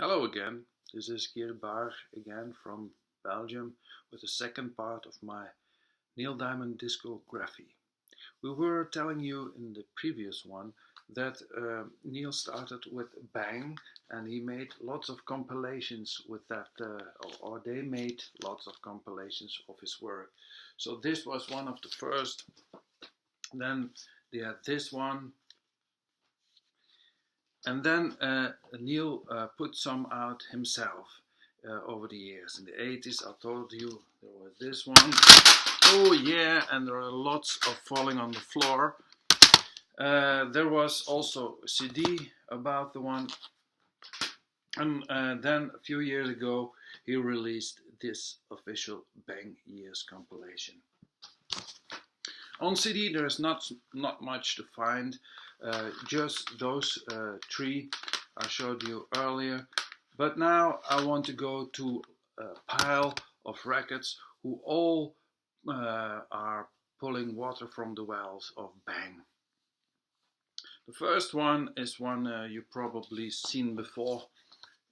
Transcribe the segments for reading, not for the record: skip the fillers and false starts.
Hello again, this is Geert Baar again from Belgium with the second part of my Neil Diamond Discography. We were telling you in the previous one that Neil started with Bang and he made lots of compilations with that, or they made lots of compilations of his work. So this was one of the first, then they had this one. And then Neil put some out himself over the years. In the 80s, I told you there was this one. Oh yeah, and there are lots of falling on the floor. There was also a CD about the one. And then a few years ago, he released this official Bang Years compilation. On CD, there's not much to find. Just those three I showed you earlier. But now I want to go to a pile of records who all are pulling water from the wells of Bang. The first one is one you've probably seen before.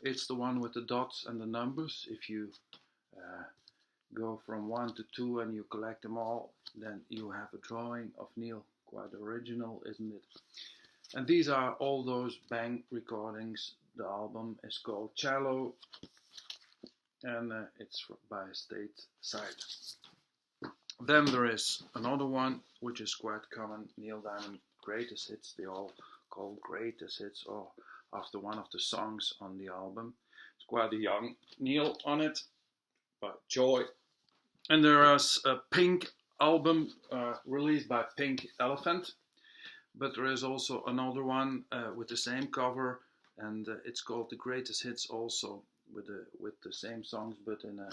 It's the one with the dots and the numbers. If you go from 1 to 2 and you collect them all, then you have a drawing of Neil. Quite original, isn't it? And these are all those Bang recordings. The album is called Cello and it's by Stateside. Then there is another one which is quite common, Neil Diamond Greatest Hits. They all called Greatest Hits or after one of the songs on the album. It's quite a young Neil on it, but Joy. And there is a Pink album released by Pink Elephant, but there is also another one with the same cover, and it's called The Greatest Hits also, with the same songs but in a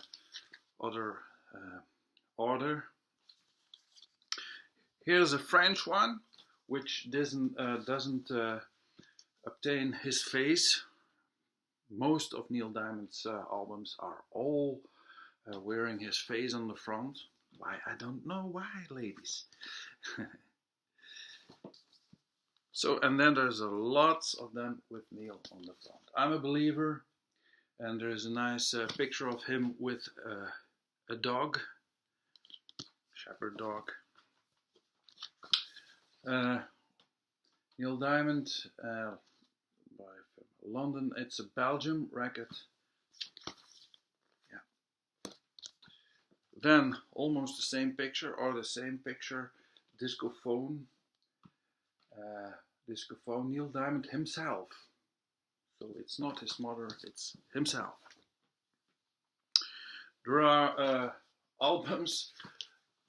other order. Here's a French one which doesn't obtain his face. Most of Neil Diamond's albums are all wearing his face on the front. Why? I don't know why, ladies. So, and then there's lots of them with Neil on the front. I'm a Believer, and there's a nice picture of him with a dog, shepherd dog. Neil Diamond by London. It's a Belgium record. Then almost the same picture, or the same picture, Discophone. Discophone, Neil Diamond himself. So it's not his mother, it's himself. There are albums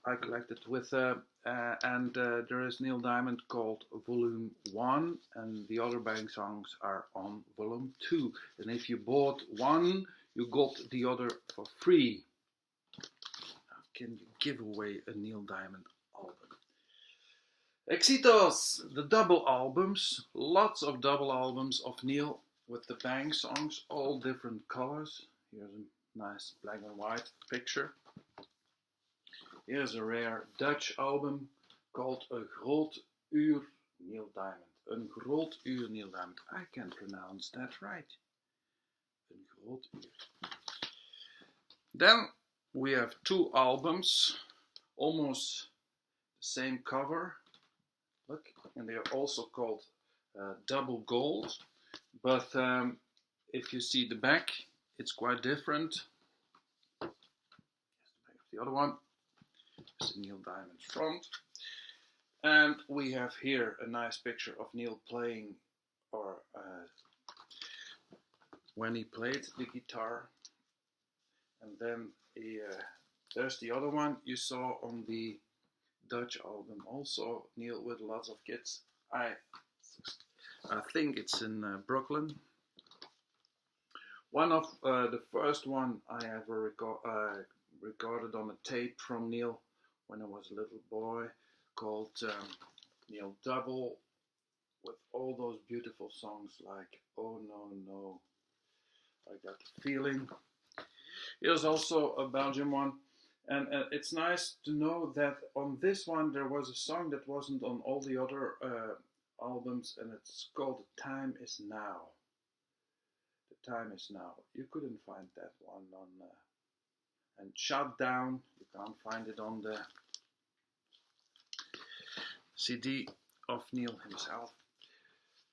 I collected with, and there is Neil Diamond called Volume 1, and the other Bang songs are on Volume 2. And if you bought one, you got the other for free. Can you give away a Neil Diamond album? Exitos, the double albums, lots of double albums of Neil with the Bang songs, all different colors. Here's a nice black and white picture. Here's a rare Dutch album called A Groot Uur Neil Diamond. Een Groot Uur Neil Diamond. I can pronounce that right. Een Groot Uur. Then we have two albums, almost the same cover. Look, and they are also called Double Gold. But if you see the back, it's quite different. Here's the back of the other one. Here's the Neil Diamond front. And we have here a nice picture of Neil playing, or when he played the guitar. And then there's the other one you saw on the Dutch album, also Neil with lots of kids. I think it's in Brooklyn. One of the first one I ever recorded on a tape from Neil when I was a little boy, called Neil Double, with all those beautiful songs like Oh No No, I Got the Feeling. Here's also a Belgian one, and it's nice to know that on this one there was a song that wasn't on all the other albums, and it's called The Time Is Now. The time is now. You couldn't find that one on and Shut Down. You can't find it on the CD of Neil himself.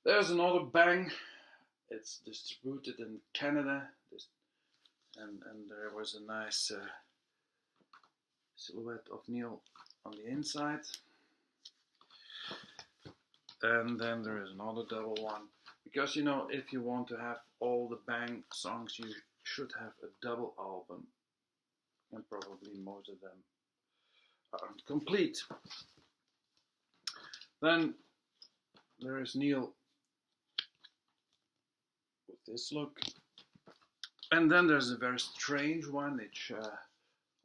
There's another bang. It's distributed in Canada, and there was a nice silhouette of Neil on the inside. And then there is another double one, because you know, if you want to have all the bang songs, you should have a double album, and probably most of them aren't complete. Then there is Neil with this look, and then there's a very strange one. It's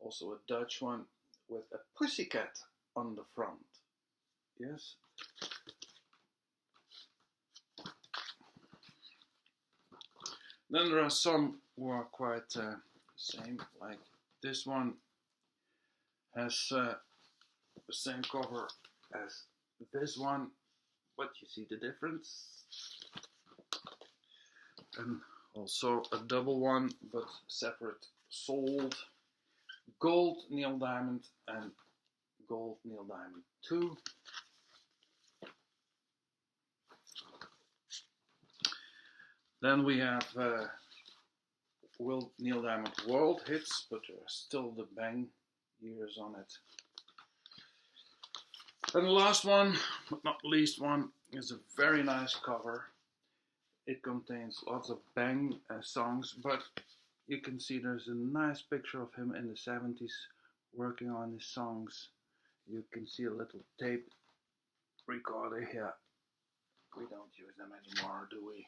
also a Dutch one with a pussycat on the front. Yes. Then there are some who are quite the same, like this one has the same cover as this one, but you see the difference. And also a double one, but separate sold. Gold Neil Diamond and Gold Neil Diamond 2. Then we have Neil Diamond World Hits, but there are still the bang years on it. And the last one, but not least one, is a very nice cover. It contains lots of bang songs, but you can see there's a nice picture of him in the 70s working on his songs. You can see a little tape recorder here. We don't use them anymore, do we?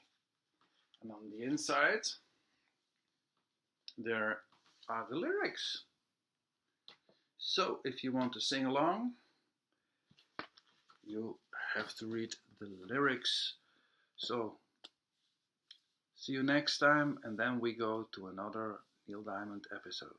And on the inside, there are the lyrics. So if you want to sing along, you have to read the lyrics. So see you next time, and then we go to another Neil Diamond episode.